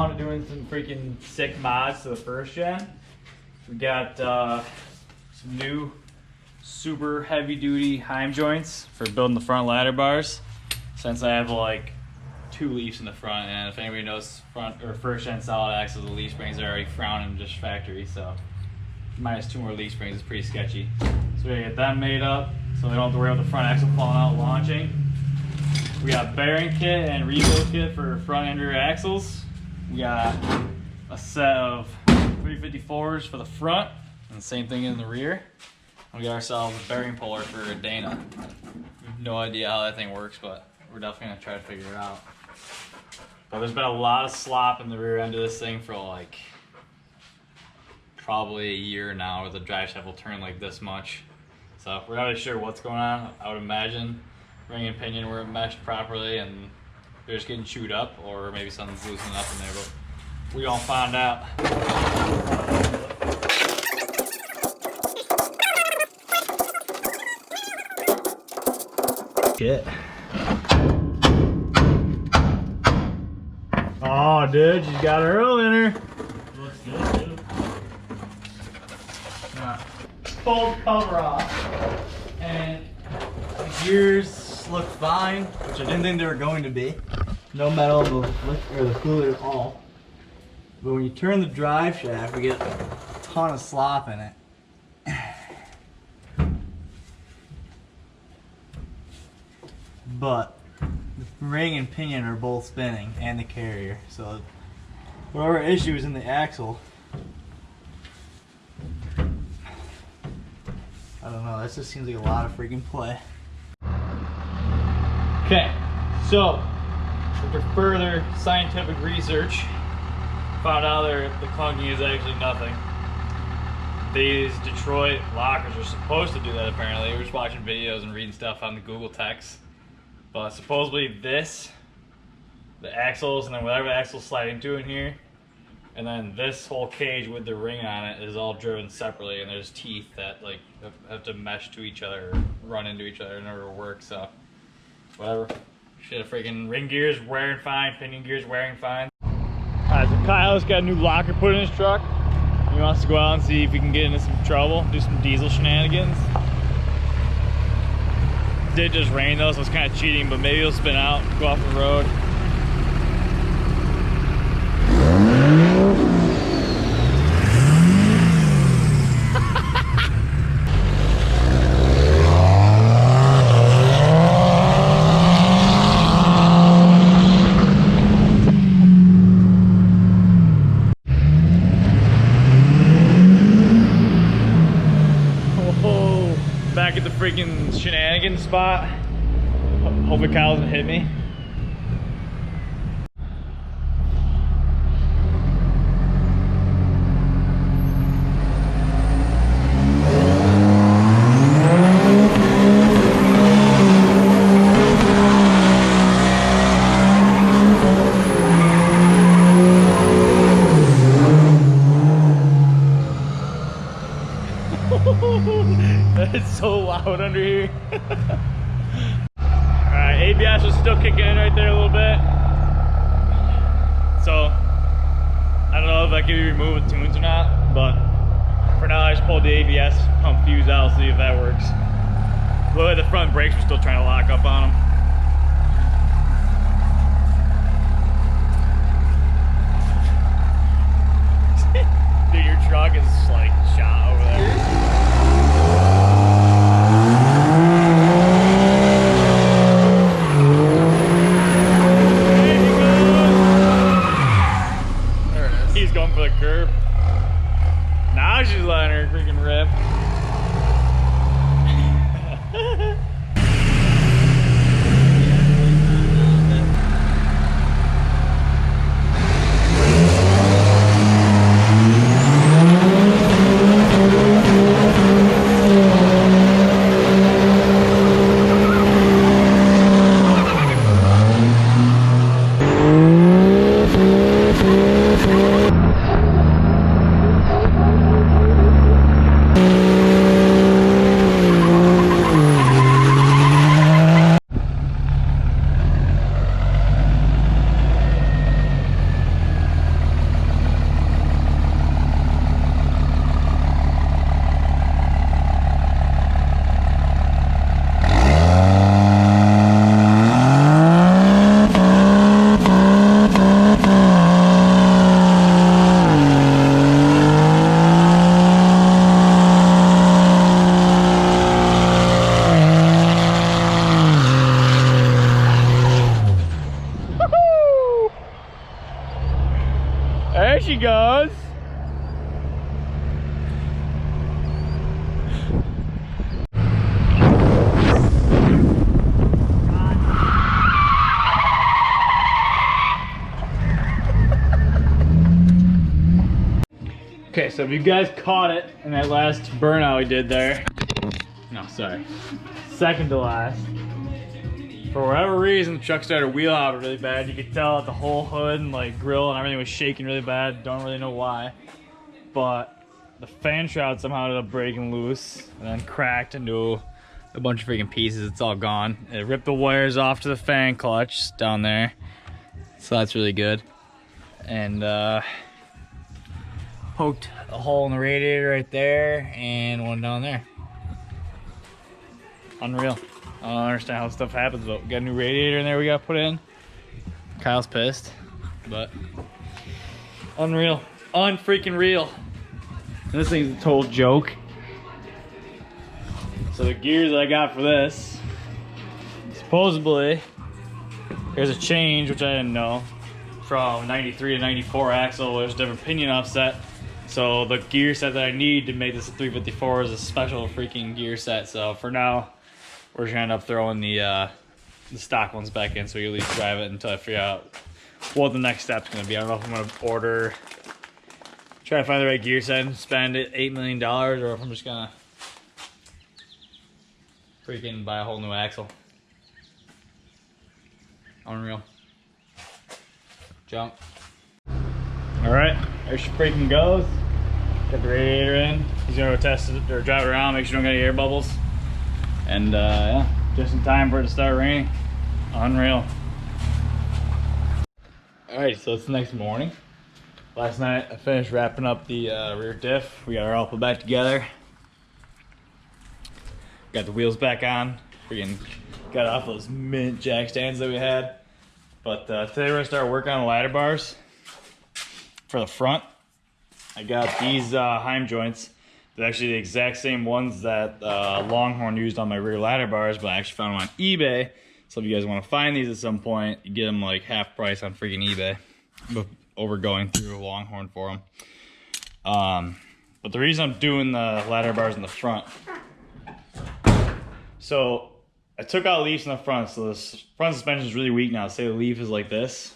on to doing some freaking sick mods to the first gen. We got some new super heavy duty Heim joints for building the front ladder bars. Since I have like 2 leafs in the front, and if anybody knows front or first gen solid axles, the leaf springs are already frowning just factory, so minus 2 more leaf springs is pretty sketchy. So we gotta get them made up so we don't have to worry about the front axle falling out launching. We got bearing kit and rebuild kit for front and rear axles. We got a set of 354s for the front, and the same thing in the rear. We got ourselves a bearing puller for a Dana. We have no idea how that thing works, but we're definitely gonna try to figure it out. But there's been a lot of slop in the rear end of this thing for like probably a year now, where the drive shaft will turn like this much. So we're not really sure what's going on. I would imagine ring and pinion weren't meshed properly and they're just getting chewed up, or maybe something's loosening up in there, but we gonna find out. Shit. Oh, dude, she's got her oil in her. Looks good, dude. Pulled the cover off, and the gears look fine, which I didn't think they were going to be. No metal in the fluid at all. But when you turn the drive shaft, we get a ton of slop in it. But the ring and pinion are both spinning, and the carrier, so whatever issue is in the axle, I don't know, that just seems like a lot of freaking play. Okay, so after further scientific research, found out the clunking is actually nothing. These Detroit lockers are supposed to do that apparently. We're just watching videos and reading stuff on the Google text. But supposedly the axles, and then whatever the axles slide into in here, and then this whole cage with the ring on it is all driven separately, and there's teeth that like have to mesh to each other, or run into each other in order to work, so whatever. Shit, freaking ring gears wearing fine, pinion gears wearing fine. Alright, so Kyle's got a new locker put in his truck. He wants to go out and see if he can get into some trouble, do some diesel shenanigans. It did just rain though, so it's kind of cheating, but maybe he'll spin out, go off the road. Back at the freaking shenanigans spot. Hopefully Kyle doesn't hit me. It's so loud under here. Alright, ABS is still kicking in right there a little bit. So, I don't know if that can be removed with tunes or not, but for now I just pulled the ABS pump fuse out, see if that works. Look at the front brakes, we're still trying to lock up on them. Dude, your truck is like shot over there. He's going for the curb. Now she's letting her freaking rip. she goes. Okay, so if you guys caught it in that last burnout we did there, no, sorry, second to last, for whatever reason, the truck started wheel hopping really bad. You could tell that the whole hood and like grill and everything was shaking really bad. Don't really know why, but the fan shroud somehow ended up breaking loose and then cracked into a bunch of freaking pieces. It's all gone. It ripped the wires off to the fan clutch down there, so that's really good. And poked a hole in the radiator right there and one down there. Unreal. I don't understand how stuff happens, but we got a new radiator in there we got to put in. Kyle's pissed, but unreal. Unfreaking real. And this thing's a total joke. So the gears that I got for this, supposedly, there's a change, which I didn't know, from 93 to 94 axle. There's a different pinion offset. So the gear set that I need to make this a 354 is a special freaking gear set. So for now, we're just gonna end up throwing the stock ones back in, so we at least drive it until I figure out what the next step's gonna be. I don't know if I'm gonna try to find the right gear set and spend it $8 million, or if I'm just gonna freaking buy a whole new axle. Unreal. Jump. All right, there she freaking goes. Got the radiator in. He's gonna go test it or drive it around, make sure you don't got any air bubbles. And yeah, just in time for it to start raining. Unreal. All right, so it's the next morning. Last night I finished wrapping up the rear diff. We got her all put back together. Got the wheels back on. Freaking got off those mint jack stands that we had. But today we're gonna start working on the ladder bars. For the front, I got these Heim joints. They're actually the exact same ones that Longhorn used on my rear ladder bars, but I actually found them on eBay. So if you guys want to find these at some point, you get them like half price on freaking eBay over going through Longhorn for them. But the reason I'm doing the ladder bars in the front, so I took out leaves in the front, so this front suspension is really weak now. Say the leaf is like this.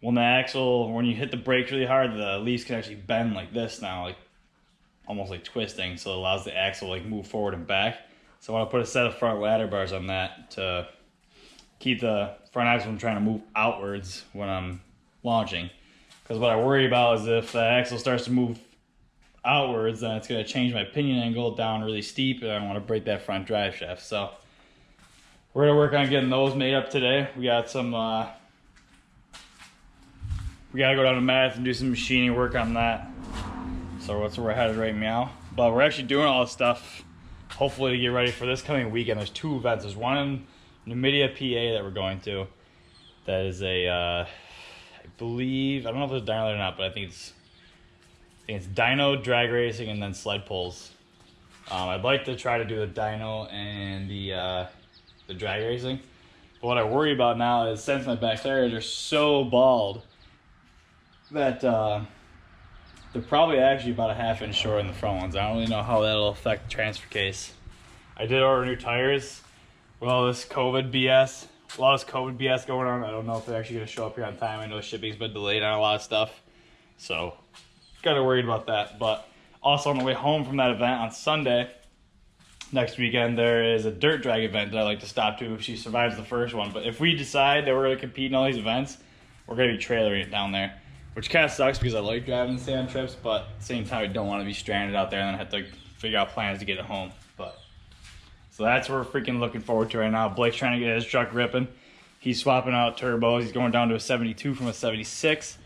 When the axle, when you hit the brakes really hard, the leaves can actually bend like this now, like almost like twisting, so it allows the axle like move forward and back. So I want to put a set of front ladder bars on that to keep the front axle from trying to move outwards when I'm launching. Because what I worry about is if the axle starts to move outwards, then it's going to change my pinion angle down really steep, and I don't want to break that front drive shaft. So we're going to work on getting those made up today. We got some we gotta go down to Math and do some machining work on that. So that's where we're headed right now. But we're actually doing all this stuff, hopefully to get ready for this coming weekend. There's two events. There's one in Numidia, PA that we're going to. That is a, I believe, I don't know if it's dyno or not, but I think it's dyno, drag racing, and then sled pulls. I'd like to try to do the dyno and the drag racing. But what I worry about now is since my back tires are so bald, that they're probably actually about a ½ inch short in the front ones. I don't really know how that'll affect the transfer case. I did order new tires. With all this COVID BS, a lot of this COVID BS going on, I don't know if they're actually going to show up here on time. I know shipping's been delayed on a lot of stuff, so kind of worried about that. But also on the way home from that event on Sunday, next weekend, there is a dirt drag event that I like to stop to if she survives the first one. But if we decide that we're going to compete in all these events, we're going to be trailering it down there. Which kind of sucks because I like driving the sand trips, but at the same time, I don't want to be stranded out there and then have to figure out plans to get it home. But so that's what we're freaking looking forward to right now. Blake's trying to get his truck ripping. He's swapping out turbos. He's going down to a 72 from a 76.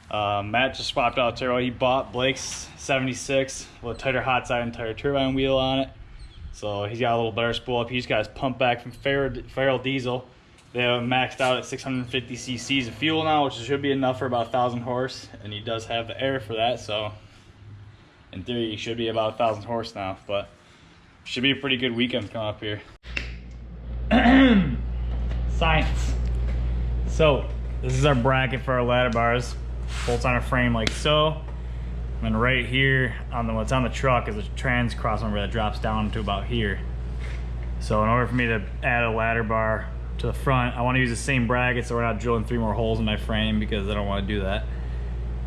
Matt just swapped out a turbo. He bought Blake's 76 with a tighter hot side and tighter turbine wheel on it. So he's got a little better spool up. He's got his pump back from Farrell Diesel. They have maxed out at 650 cc's of fuel now, which should be enough for about 1,000 horse, and he does have the air for that, so in theory he should be about 1,000 horse now, but should be a pretty good weekend coming up here. Science. So This is our bracket for our ladder bars. Bolts on a frame like so. And then right here on what's on the truck is a trans crossover that drops down to about here. So in order for me to add a ladder bar to the front, I want to use the same bracket so we're not drilling 3 more holes in my frame because I don't want to do that.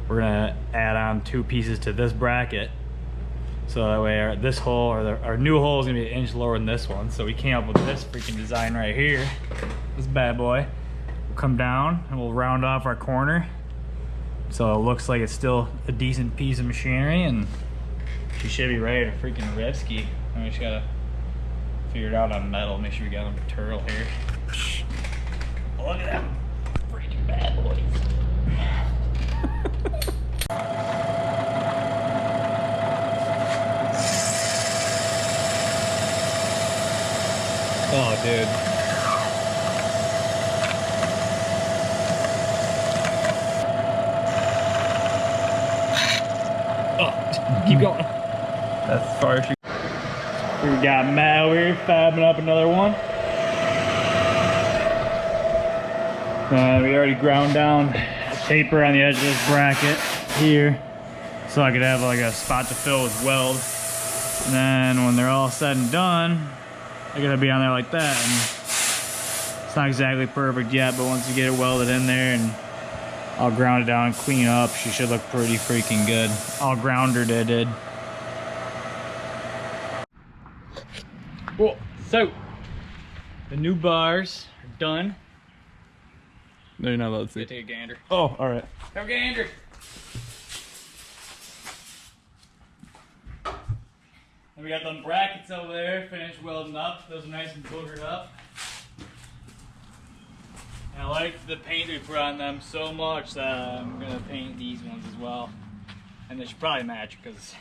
We're gonna add on 2 pieces to this bracket. So that way this hole, or our new hole, is gonna be an inch lower than this one. So we came up with this freaking design right here. This bad boy. We'll come down and we'll round off our corner. So it looks like it's still a decent piece of machinery, and she should be ready to freaking rip ski. And we just gotta figure it out on metal, make sure we got a turtle here. Look at them freaking bad boys. Oh, dude. Oh, keep going. That's as far as you. We got Matt over here fabbing up another one. We already ground down paper on the edge of this bracket here, so I could have like a spot to fill with weld. And then when they're all said and done, they're gonna be on there like that. And it's not exactly perfect yet, but once you get it welded in there and I'll ground it down and clean it up, she should look pretty freaking good. All grounded it did. Cool. So the new bars are done. No, you're not allowed to see. Take a gander. Oh, all right. Have a gander. And we got them brackets over there, finished welding up. Those are nice and boogered up. And I like the paint we put on them so much that I'm gonna paint these ones as well. And they should probably match because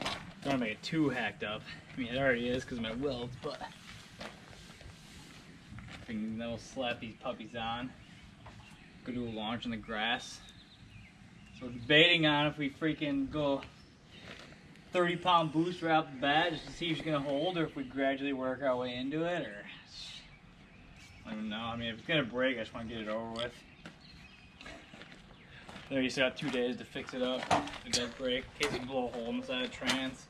I don't want to make it too hacked up. I mean, it already is because of my welds, but then we'll slap these puppies on. Go do a launch in the grass. So we're debating on if we freaking go 30-pound boost right off the bat just to see if she's gonna hold, or if we gradually work our way into it, or I don't know. I mean, if it's gonna break, I just want to get it over with. There, you still got 2 days to fix it up if it does break, in case you blow a hole in the side of the trans.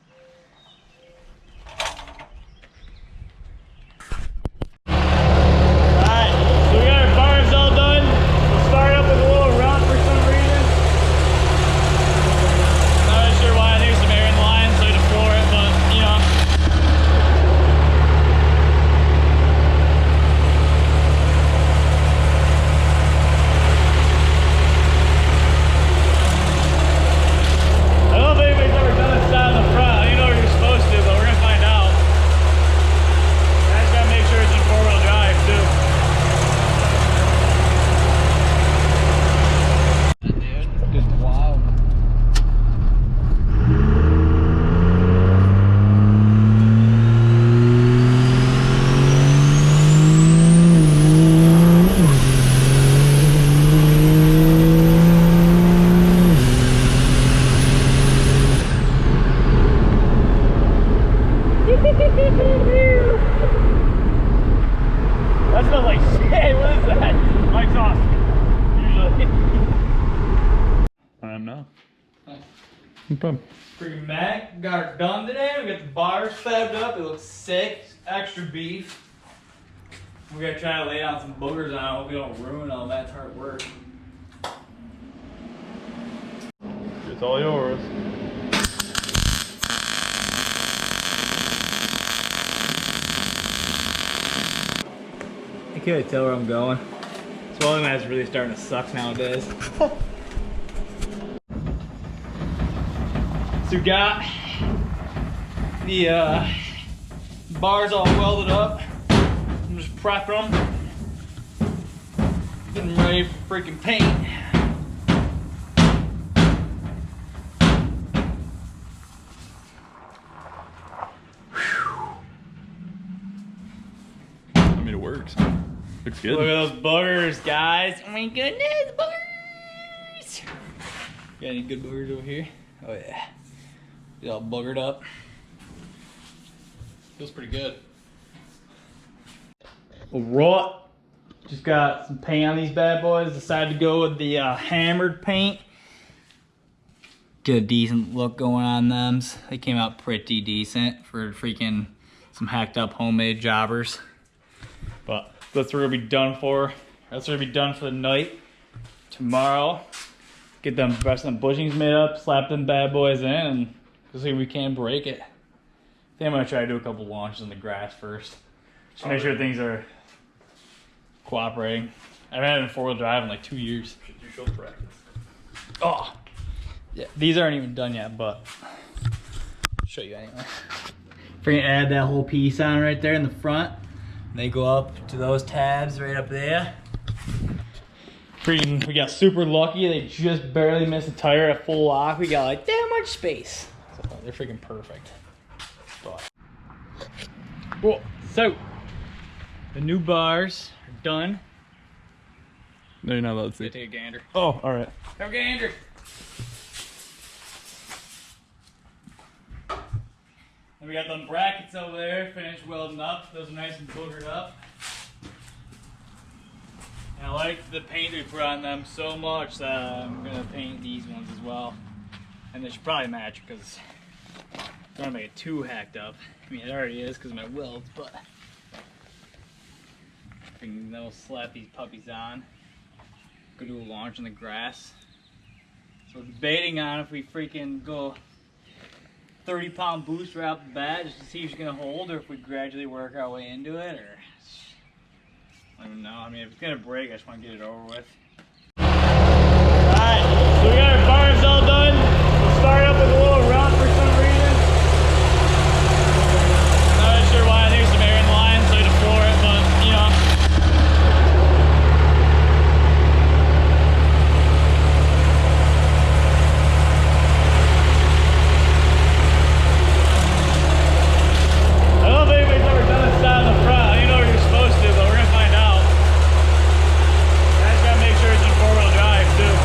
That smells like shit. What is that? Like sauce. Usually. I am now. Nice. No problem. Freaking Mac got her done today. We got the bars fabbed up. It looks sick. Extra beef. We gotta try to lay down some boogers on it. Hope we don't ruin all Matt's hard work. It's all yours. I can't tell where I'm going. This welding mat's really starting to suck nowadays. So we got the bars all welded up. I'm just prepping them. Getting ready for freaking paint. I mean, it works. Looks good. Look at those boogers, guys. Oh my goodness, boogers. Got any good boogers over here? Oh yeah. Get all boogered up. Feels pretty good. Alright. Just got some paint on these bad boys. Decided to go with the hammered paint. Get a decent look going on them. They came out pretty decent for freaking some hacked up homemade jobbers. But that's what we're gonna be done for. That's what we're gonna be done for the night. Tomorrow, get them rest of them bushings made up, slap them bad boys in, and see if we can break it. I think I'm gonna try to do a couple launches in the grass first. Just make sure things are cooperating. I haven't had it in 4-wheel drive in like 2 years. Should do show practice. Oh, yeah. These aren't even done yet, but I'll show you anyway. Freaking add that whole piece on right there in the front. They go up to those tabs right up there. Freaking, we got super lucky. They just barely missed a tire at full lock. We got like that much space. So they're freaking perfect. But, cool. So, the new bars are done. No, you're not allowed to see. Take a gander. Oh, all right. Have a gander. And we got them brackets over there, finished welding up. Those are nice and boogered up. And I like the paint we put on them so much that I'm gonna paint these ones as well. And they should probably match because I don't want to make it too hacked up. I mean, it already is because of my welds, but then we'll slap these puppies on. Go do a launch in the grass. So we're debating on if we freaking go 30-pound booster out the bat just to see if she's gonna hold, or if we gradually work our way into it, or I don't know. I mean, if it's gonna break, I just want to get it over with. Alright, so we got our bars all done. We'll start up with a little rock for some reason. Not really sure why. I think there's some air in the line, so I had to floor it, but you know. I don't know if anybody's ever done this down in the front. I don't even know if you're supposed to, but we're gonna find out. I just gotta make sure it's in 4-wheel drive too.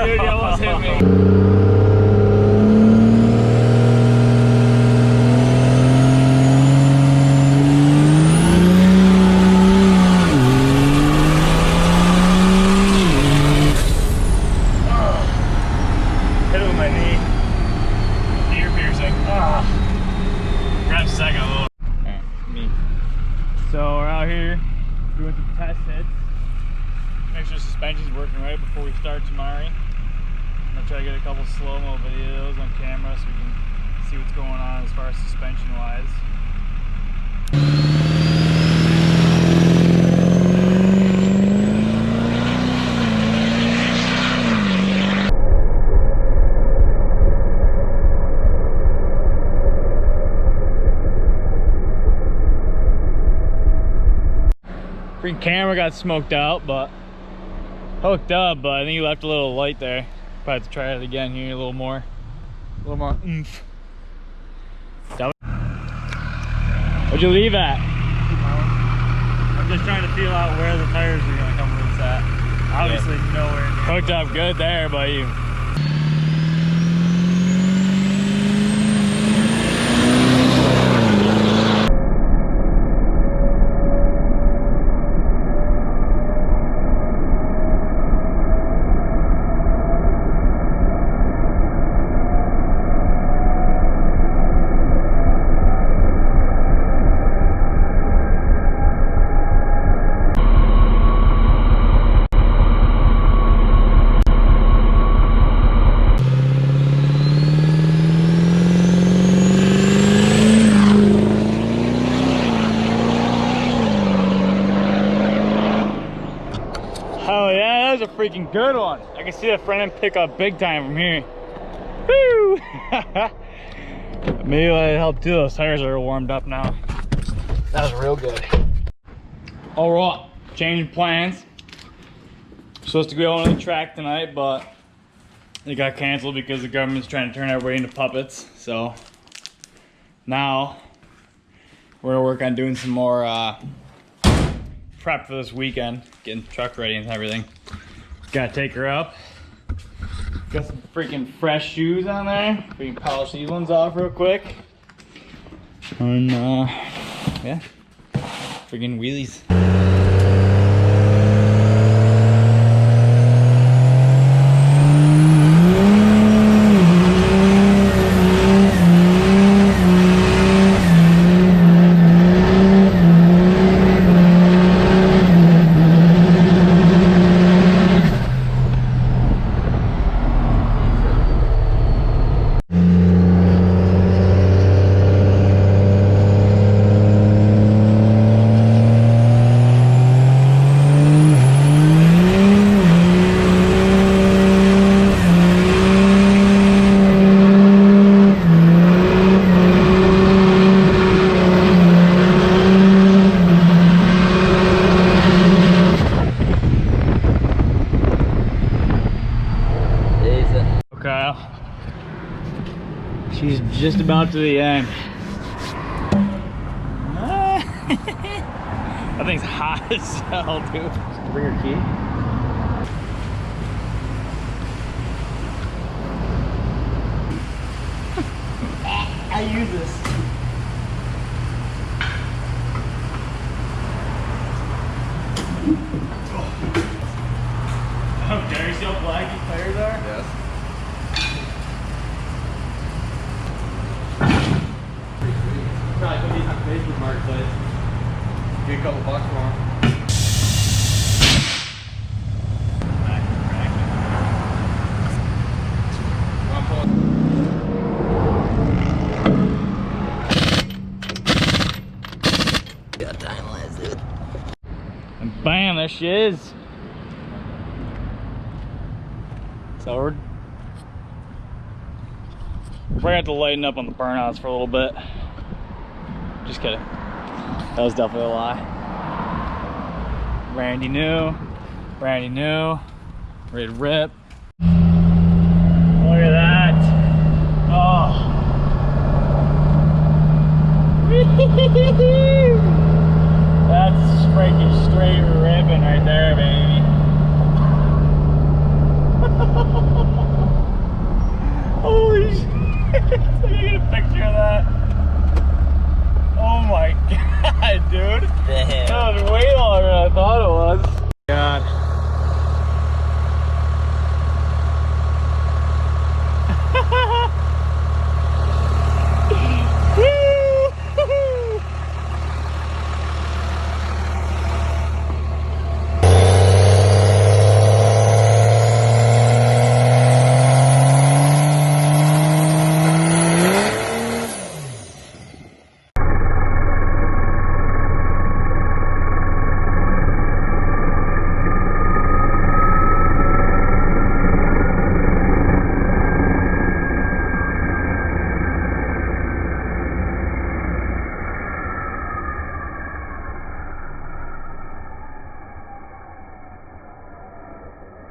Dude, you almost hit me. So we're out here doing some test hits. Make sure the suspension's working right before we start tomorrow. I'm gonna try to get a couple slow-mo videos on camera so we can see what's going on as far as suspension wise. Freaking camera got smoked out, but hooked up, but I think you left a little light there. Probably have to try it again here, a little more oomph. What'd you leave at? I'm just trying to feel out where the tires are gonna come loose at. Obviously nowhere near. Hooked up good there, but you. freaking good one. I can see that front end pick up big time from here. Woo! Maybe that helped too. Those tires are warmed up now. That was real good. All right, changing plans. Supposed to go on the track tonight, but it got canceled because the government's trying to turn everybody into puppets. So now we're gonna work on doing some more prep for this weekend, getting the truck ready and everything. Gotta take her up. Got some freaking fresh shoes on there. We can polish these ones off real quick. And yeah, freaking wheelies. She's just about to the end. That thing's hot as hell, dude. Bring your key. I use this. Oh, dare you see how black these tires are? Yes. Probably put these on Facebook Marketplace. Get a couple bucks for them. Got time lines, dude. And bam, there she is. So we're gonna have to lighten up on the burnouts for a little bit. Just kidding. That was definitely a lie. Brandy new, ready to rip. Look at that. Oh. That's freaking straight ripping right there, baby. Holy shit. Let me get a picture of that. Oh my god, dude. Damn. That was way longer than I thought it was. God.